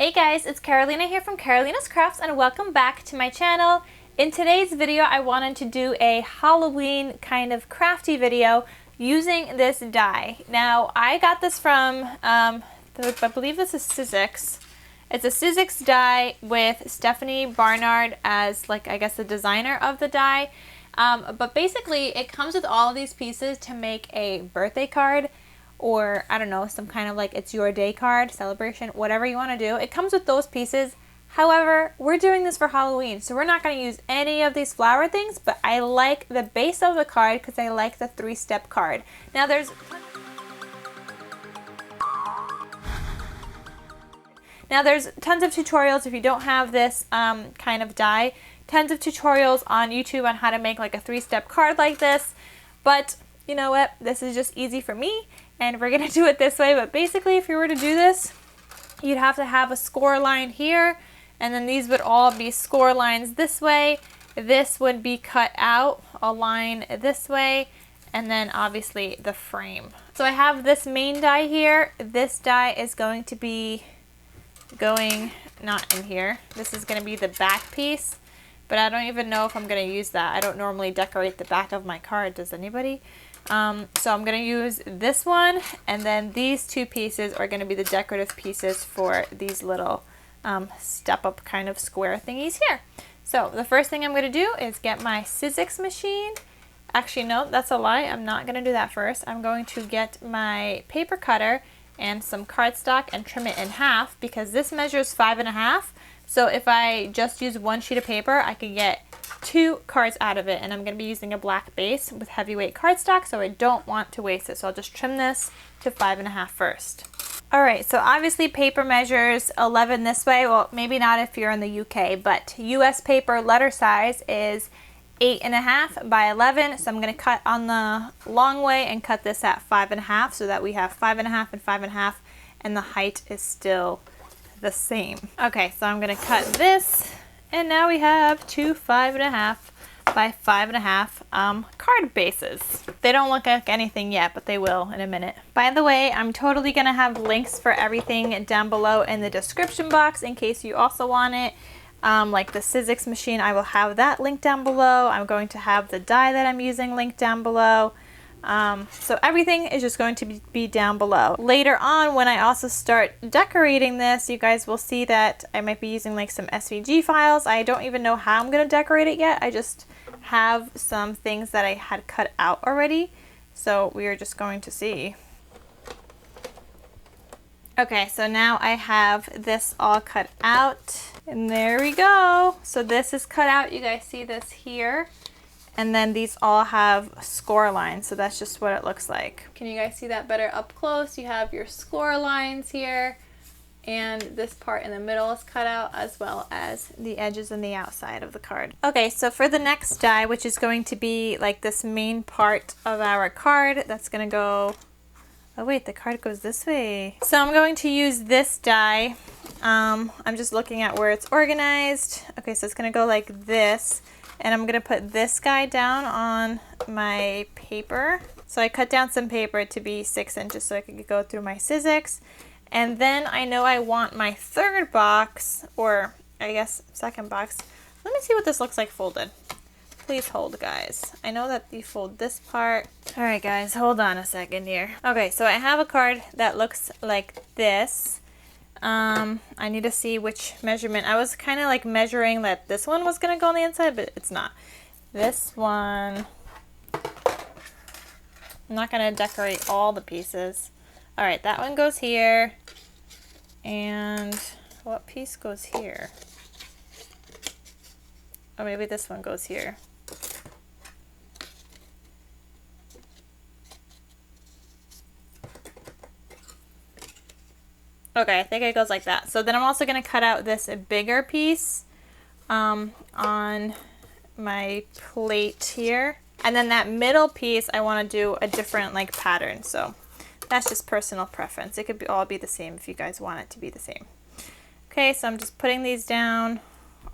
Hey guys, it's Carolina here from KarolinasKrafts and welcome back to my channel. In today's video, I wanted to do a Halloween kind of crafty video using this die. Now, I got this from, I believe this is Sizzix. It's a Sizzix die with Stephanie Barnard as, like, I guess the designer of the die. But basically, it comes with all of these pieces to make a birthday card, or I don't know, some kind of like it's your day card, celebration, whatever you want to do. It comes with those pieces. However, we're doing this for Halloween, so we're not going to use any of these flower things, but I like the base of the card because I like the 3-step card. Now there's tons of tutorials if you don't have this kind of die. Tons of tutorials on YouTube on how to make like a 3-step card like this. But you know what? This is just easy for me. And we're going to do it this way, but basically if you were to do this, you'd have to have a score line here, and then these would all be score lines this way. This would be cut out, a line this way, and then obviously the frame. So I have this main die here. This die is going to be going not in here. This is going to be the back piece, but I don't even know if I'm going to use that. I don't normally decorate the back of my card. Does anybody? So I'm going to use this one, and then these two pieces are going to be the decorative pieces for these little step-up kind of square thingies here. So the first thing I'm going to do is get my Sizzix machine. Actually, no, that's a lie. I'm not going to do that first. I'm going to get my paper cutter and some cardstock and trim it in half because this measures 5.5. So if I just use one sheet of paper, I can get 2 cards out of it, and I'm going to be using a black base with heavyweight cardstock, so I don't want to waste it. So I'll just trim this to 5.5 first. Alright, so obviously paper measures 11 this way. Well, maybe not if you're in the UK, but US paper letter size is 8.5 by 11. So I'm going to cut on the long way and cut this at 5.5 so that we have 5.5 and 5.5, and the height is still the same. Okay, so I'm going to cut this. And now we have 2 5.5 by 5.5 card bases. They don't look like anything yet, but they will in a minute. By the way, I'm totally going to have links for everything down below in the description box in case you also want it. Like the Sizzix machine, I will have that linked down below. I'm going to have the die that I'm using linked down below. So everything is just going to be down below. Later on, when I also start decorating this, you guys will see that I might be using like some SVG files. I don't even know how I'm going to decorate it yet. I just have some things that I had cut out already. So we are just going to see. Okay, so now I have this all cut out. And there we go. So this is cut out. You guys see this here. And then these all have score lines, so that's just what it looks like. Can you guys see that better up close? You have your score lines here, and this part in the middle is cut out, as well as the edges and the outside of the card. Okay, so for the next die, which is going to be like this main part of our card, that's gonna go, oh wait, the card goes this way. So I'm going to use this die. I'm just looking at where it's organized. Okay, so it's gonna go like this. And I'm going to put this guy down on my paper. So I cut down some paper to be 6 inches so I could go through my Sizzix. And then I know I want my third box, or I guess second box. Let me see what this looks like folded. Please hold, guys. I know that you fold this part. All right, guys, hold on a second here. Okay, so I have a card that looks like this. I need to see which measurement. I was kind of like measuring that this one was going to go on the inside, but it's not. This one, I'm not going to decorate all the pieces. All right, that one goes here. And what piece goes here? Or maybe this one goes here. Okay, I think it goes like that. So then I'm also going to cut out this bigger piece on my plate here. And then that middle piece, I want to do a different like pattern. So that's just personal preference. It could all be the same if you guys want it to be the same. Okay, so I'm just putting these down,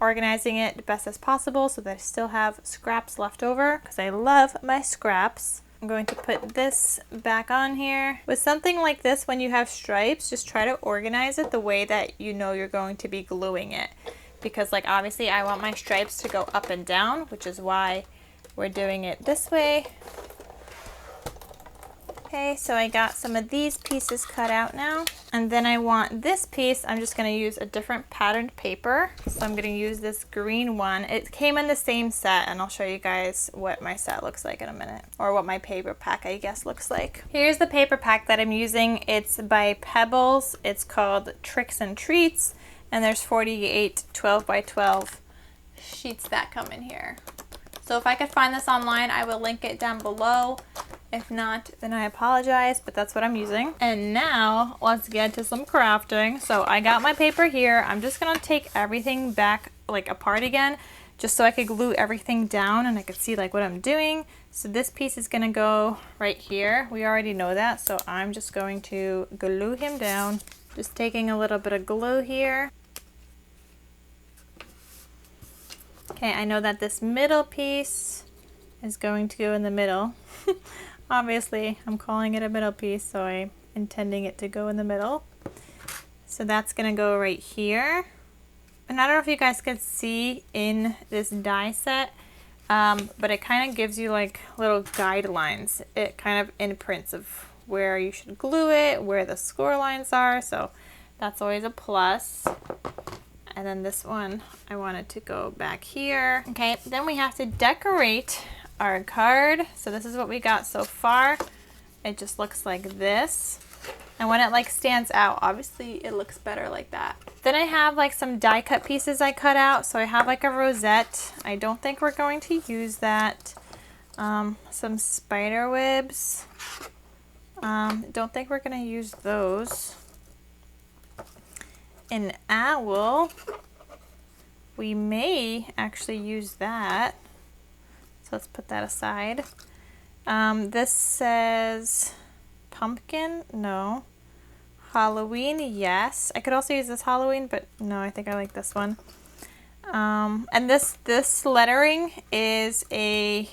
organizing it the best as possible so that I still have scraps left over because I love my scraps. I'm going to put this back on here. With something like this, when you have stripes, just try to organize it the way that you know you're going to be gluing it. Because like obviously I want my stripes to go up and down, which is why we're doing it this way. Okay, so I got some of these pieces cut out now. And then I want this piece, I'm just gonna use a different patterned paper. So I'm gonna use this green one. It came in the same set, and I'll show you guys what my set looks like in a minute. Or what my paper pack, I guess, looks like. Here's the paper pack that I'm using. It's by Pebbles. It's called Tricks and Treats. And there's 48 12 by 12 sheets that come in here. So if I could find this online, I will link it down below. If not, then I apologize, but that's what I'm using. And now let's get to some crafting. So I got my paper here. I'm just gonna take everything back like apart again, just so I could glue everything down and I could see like what I'm doing. So this piece is gonna go right here. We already know that, so I'm just going to glue him down. Just taking a little bit of glue here. Okay, I know that this middle piece is going to go in the middle. Obviously, I'm calling it a middle piece, so I'm intending it to go in the middle. So that's gonna go right here. And I don't know if you guys can see in this die set, but it kind of gives you like little guidelines. It kind of imprints of where you should glue it, where the score lines are, so that's always a plus. And then this one, I want it to go back here. Okay, then we have to decorate our card. So this is what we got so far. It just looks like this. And when it like stands out, obviously it looks better like that. Then I have like some die cut pieces I cut out. So I have like a rosette. I don't think we're going to use that. Some spider webs. Don't think we're gonna use those. An owl. We may actually use that. So let's put that aside. This says pumpkin. No. Halloween. Yes. I could also use this Halloween, but no, I think I like this one. And this lettering is a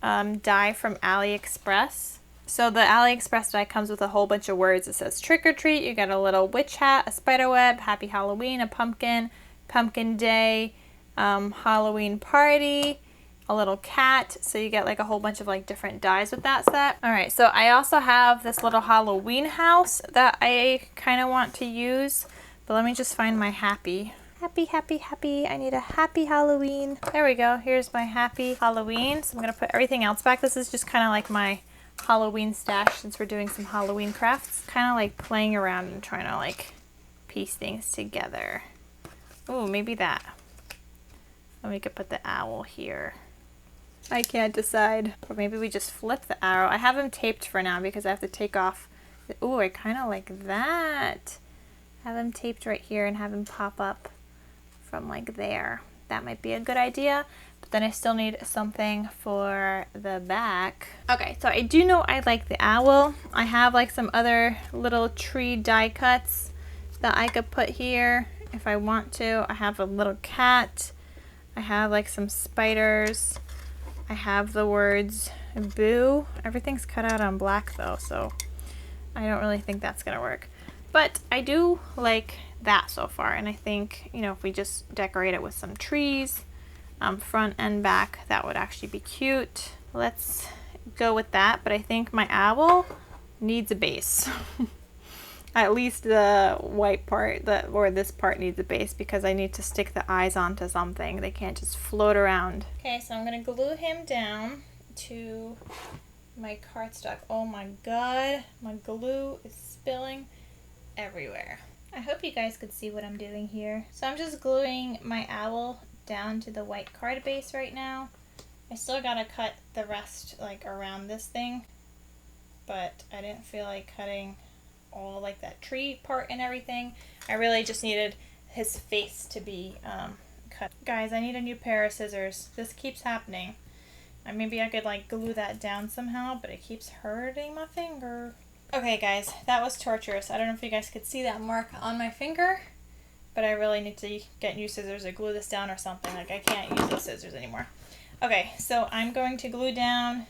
die from AliExpress. So the AliExpress die comes with a whole bunch of words. It says trick or treat. You got a little witch hat, a spider web, happy Halloween, a pumpkin, pumpkin day, Halloween party, a little cat. So you get like a whole bunch of like different dies with that set. All right, so I also have this little Halloween house that I kind of want to use, but let me just find my happy. Happy, happy, happy. I need a happy Halloween. There we go. Here's my happy Halloween. So I'm gonna put everything else back. This is just kind of like my Halloween stash since we're doing some Halloween crafts. Kind of like playing around and trying to like piece things together. Oh, maybe that. And we could put the owl here. I can't decide. Or maybe we just flip the arrow. I have them taped for now because I have to take off. Oh, I kind of like that. Have them taped right here and have them pop up from like there. That might be a good idea. But then I still need something for the back. Okay, so I do know I like the owl. I have like some other little tree die cuts that I could put here if I want to. I have a little cat. I have like some spiders. I have the words boo. Everything's cut out on black though, so I don't really think that's gonna work. But I do like that so far, and I think, you know, if we just decorate it with some trees, front and back, that would actually be cute. Let's go with that, but I think my owl needs a base. At least the white part, or this part needs a base, because I need to stick the eyes onto something. They can't just float around. Okay, so I'm gonna glue him down to my cardstock. Oh my god, my glue is spilling everywhere. I hope you guys could see what I'm doing here. So I'm just gluing my owl down to the white card base right now. I still gotta cut the rest like around this thing, but I didn't feel like cutting all like that tree part and everything. I really just needed his face to be cut. Guys, I need a new pair of scissors. This keeps happening. Maybe I could like glue that down somehow, but it keeps hurting my finger. Okay guys, that was torturous. I don't know if you guys could see that mark on my finger, but I really need to get new scissors or glue this down or something. Like, I can't use those scissors anymore. Okay, so I'm going to glue down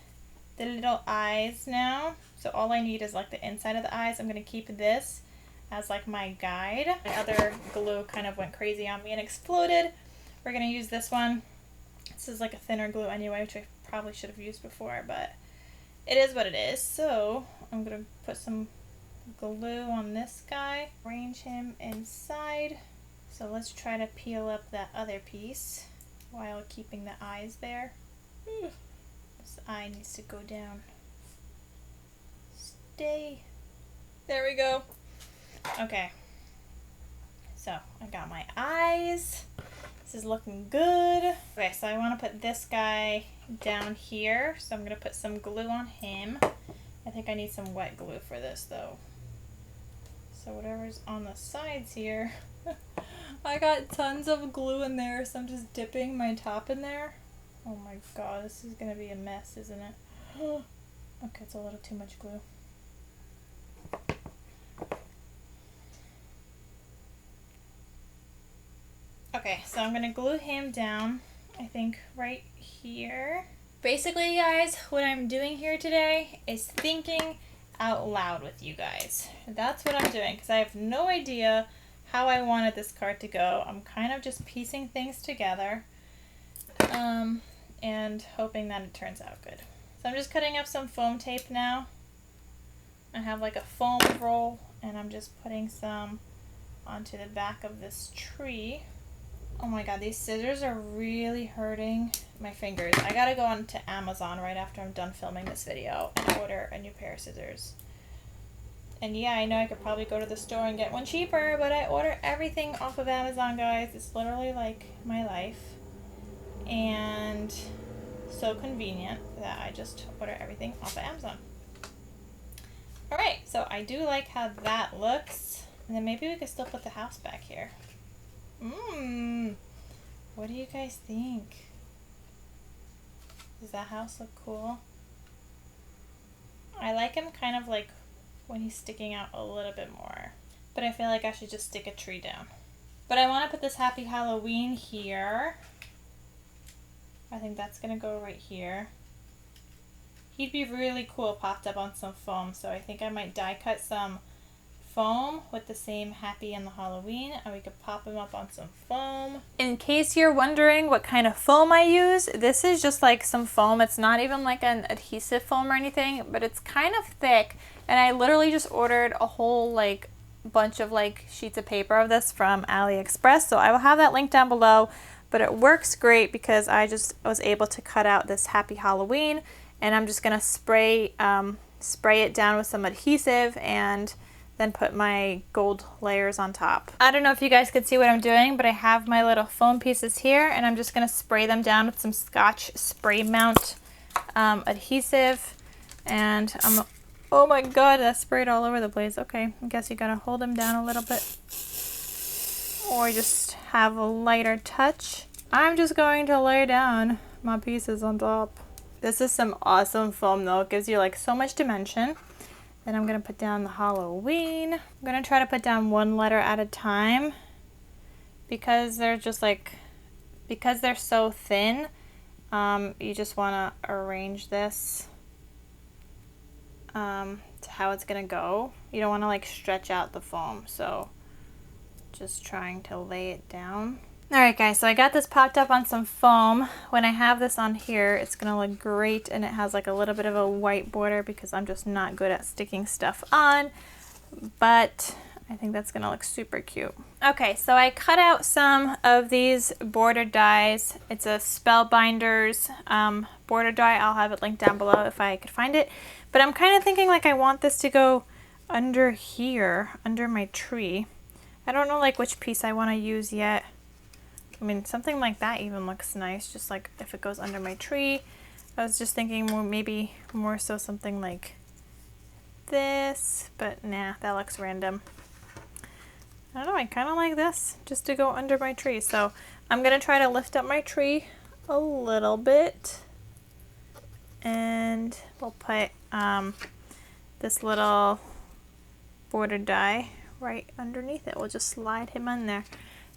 the little eyes now. So all I need is like the inside of the eyes. I'm going to keep this as like my guide. My other glue kind of went crazy on me and exploded. We're going to use this one. This is like a thinner glue anyway, which I probably should have used before, but it is what it is. So I'm going to put some glue on this guy, arrange him inside. So let's try to peel up that other piece while keeping the eyes there. This eye needs to go down. Stay. There we go. Okay. So I got my eyes. This is looking good. Okay, so I want to put this guy down here. So I'm going to put some glue on him. I think I need some wet glue for this though. So whatever's on the sides here. I got tons of glue in there, so I'm just dipping my top in there. Oh my god, this is gonna be a mess, isn't it? Okay, it's a little too much glue. Okay, so I'm gonna glue him down, I think right here. Basically, guys, what I'm doing here today is thinking out loud with you guys. That's what I'm doing, because I have no idea how I wanted this card to go. I'm kind of just piecing things together and hoping that it turns out good. So I'm just cutting up some foam tape now. I have like a foam roll and I'm just putting some onto the back of this tree. Oh my god, these scissors are really hurting my fingers. I gotta go on to Amazon right after I'm done filming this video and order a new pair of scissors. And yeah, I know I could probably go to the store and get one cheaper, but I order everything off of Amazon, guys. It's literally like my life. And so convenient that I just order everything off of Amazon. Alright, so I do like how that looks. And then maybe we could still put the house back here. What do you guys think? Does that house look cool? I like him kind of like when he's sticking out a little bit more. But I feel like I should just stick a tree down. But I want to put this Happy Halloween here. I think that's going to go right here. He'd be really cool popped up on some foam. So I think I might die cut some foam with the same Happy and the Halloween. And we could pop him up on some foam. In case you're wondering what kind of foam I use, this is just like some foam. It's not even like an adhesive foam or anything, but it's kind of thick. And I literally just ordered a whole like bunch of like sheets of paper of this from AliExpress. So I will have that link down below, but it works great because I just was able to cut out this Happy Halloween and I'm just gonna spray it down with some adhesive and then put my gold layers on top. I don't know if you guys could see what I'm doing, but I have my little foam pieces here and I'm just gonna spray them down with some Scotch spray mount adhesive. And oh my god, that sprayed all over the place. Okay, I guess you gotta hold them down a little bit. Or just have a lighter touch. I'm just going to lay down my pieces on top. This is some awesome foam though. It gives you like so much dimension. Then I'm gonna put down the Halloween. I'm gonna try to put down one letter at a time because they're just like, because they're so thin, you just wanna arrange this to how it's gonna go. You don't wanna like stretch out the foam, so just trying to lay it down. Alright guys, so I got this popped up on some foam. When I have this on here, it's gonna look great and it has like a little bit of a white border because I'm just not good at sticking stuff on, but I think that's gonna look super cute. Okay, so I cut out some of these border dies. It's a Spellbinders border die. I'll have it linked down below if I could find it. But I'm kind of thinking like I want this to go under here, under my tree. I don't know like which piece I want to use yet. I mean, something like that even looks nice, just like if it goes under my tree. I was just thinking more, maybe more so something like this, but nah, that looks random. I don't know, I kind of like this, just to go under my tree. So I'm going to try to lift up my tree a little bit. And we'll put this little border die right underneath it. We'll just slide him in there.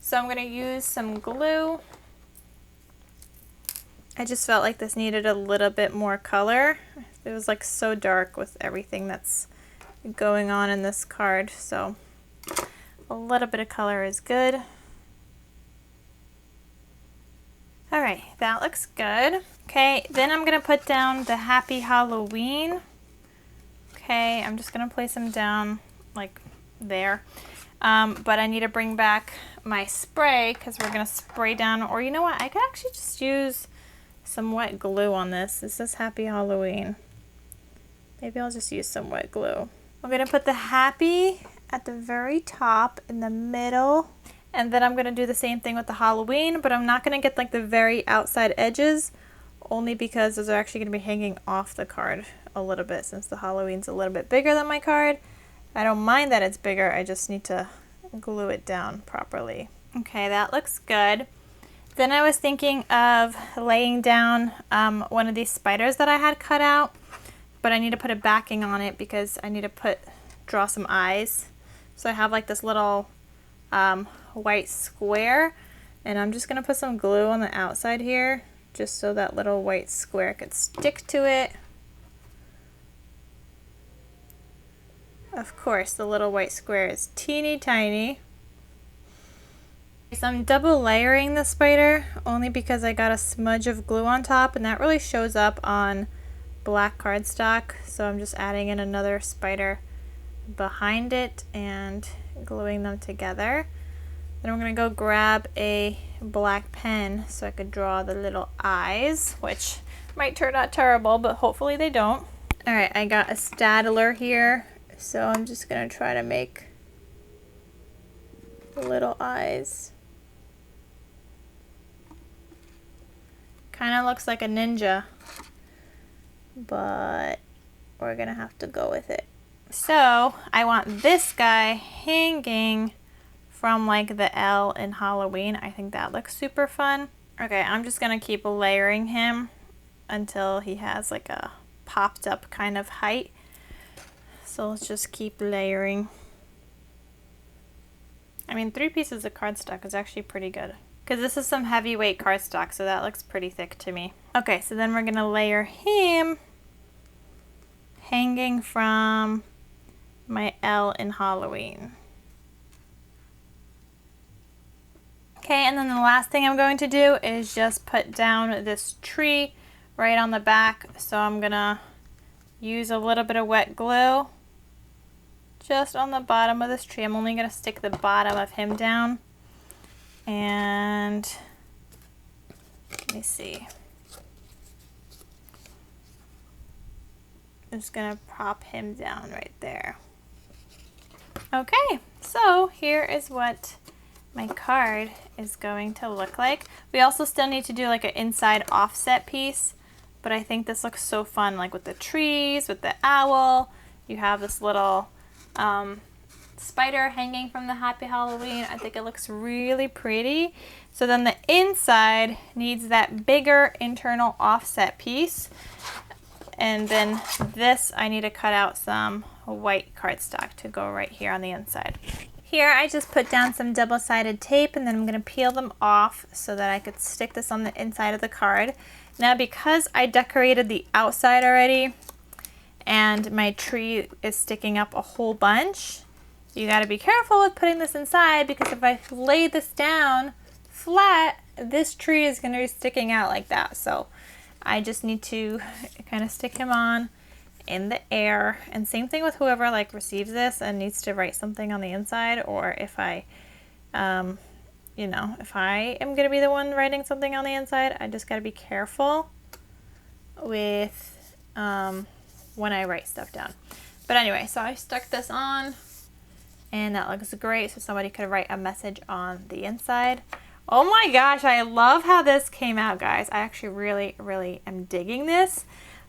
So I'm going to use some glue. I just felt like this needed a little bit more color. it was like so dark with everything that's going on in this card. So a little bit of color is good. All right, that looks good. Okay, then I'm gonna put down the Happy Halloween. Okay, I'm just gonna place them down like there. But I need to bring back my spray because we're gonna spray down, or you know what, I could actually just use some wet glue on this. This is Happy Halloween. Maybe I'll just use some wet glue. I'm gonna put the happy at the very top in the middle. And then I'm going to do the same thing with the Halloween, but I'm not going to get like the very outside edges, only because those are actually going to be hanging off the card a little bit, since the Halloween's a little bit bigger than my card. I don't mind that it's bigger, I just need to glue it down properly. Okay, that looks good. Then I was thinking of laying down one of these spiders that I had cut out, but I need to put a backing on it because I need to draw some eyes. So I have like this little white square, and I'm just gonna put some glue on the outside here just so that little white square could stick to it. Of course, the little white square is teeny tiny. So I'm double layering the spider only because I got a smudge of glue on top, and that really shows up on black cardstock. So I'm just adding in another spider behind it and gluing them together. Then I'm going to go grab a black pen so I could draw the little eyes, which might turn out terrible, but hopefully they don't. Alright, I got a Stadler here, so I'm just going to try to make the little eyes. Kind of looks like a ninja, but we're going to have to go with it. So I want this guy hanging from like the L in Halloween. I think that looks super fun. Okay, I'm just gonna keep layering him until he has like a popped up kind of height. So let's just keep layering. I mean, 3 pieces of cardstock is actually pretty good, because this is some heavyweight cardstock, so that looks pretty thick to me. Okay, so then we're gonna layer him hanging from my L in Halloween. Okay, and then the last thing I'm going to do is just put down this tree right on the back. So I'm gonna use a little bit of wet glue just on the bottom of this tree. I'm only gonna stick the bottom of him down. And let me see. I'm just gonna prop him down right there. Okay, so here is what my card is going to look like. We also still need to do like an inside offset piece, but I think this looks so fun, like with the trees, with the owl. You have this little spider hanging from the Happy Halloween. I think it looks really pretty. So then the inside needs that bigger internal offset piece. And then this, I need to cut out some white cardstock to go right here on the inside. Here I just put down some double-sided tape, and then I'm going to peel them off so that I could stick this on the inside of the card. Now, because I decorated the outside already and my tree is sticking up a whole bunch, you got to be careful with putting this inside, because if I lay this down flat, this tree is going to be sticking out like that. So I just need to kind of stick him on in the air. And same thing with whoever like receives this and needs to write something on the inside, or if I you know, if I am gonna be the one writing something on the inside, I just gotta be careful with when I write stuff down. But anyway, so I stuck this on and that looks great, so somebody could write a message on the inside. Oh my gosh, I love how this came out, guys. I actually really am digging this.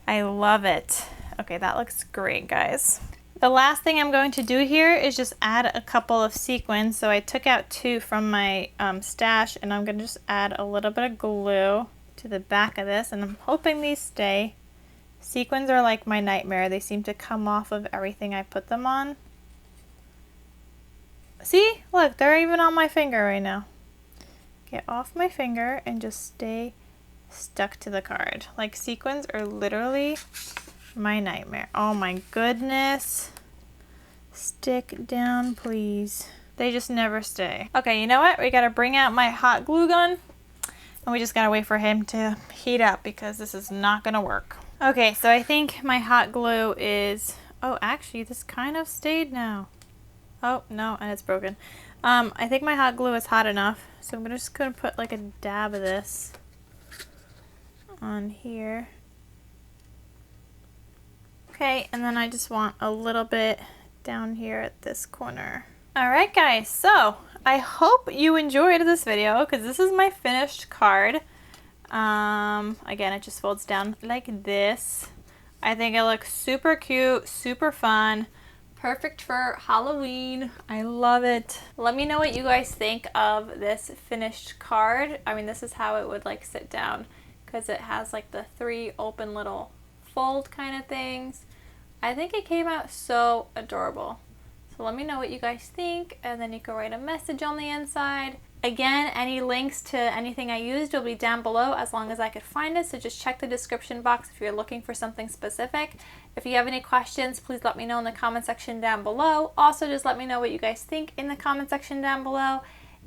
I love it. Okay, that looks great, guys. The last thing I'm going to do here is just add a couple of sequins. So I took out 2 from my stash, and I'm going to just add a little bit of glue to the back of this, and I'm hoping these stay. Sequins are like my nightmare. They seem to come off of everything I put them on. See? Look, they're even on my finger right now. Get off my finger and just stay stuck to the card. Like, sequins are literally my nightmare. Oh my goodness. Stick down, please. They just never stay. Okay, you know what? We gotta bring out my hot glue gun and we just gotta wait for him to heat up because this is not gonna work. Okay, so I think my hot glue is, oh, actually this kind of stayed now. Oh, no, and it's broken. I think my hot glue is hot enough, so I'm just gonna put like a dab of this on here. Okay, and then I just want a little bit down here at this corner. Alright guys, so I hope you enjoyed this video because this is my finished card. Again, it just folds down like this. I think it looks super cute, super fun. Perfect for Halloween. I love it. Let me know what you guys think of this finished card. I mean, this is how it would like sit down because it has like the 3 open little fold kind of things. I think it came out so adorable. So let me know what you guys think and then you can write a message on the inside. Again, any links to anything I used will be down below as long as I could find it, so just check the description box if you're looking for something specific. If you have any questions, please let me know in the comment section down below. Also, just let me know what you guys think in the comment section down below,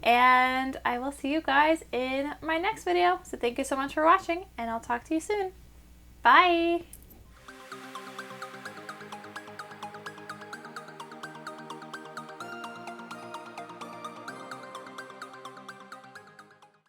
and I will see you guys in my next video. So thank you so much for watching, and I'll talk to you soon. Bye!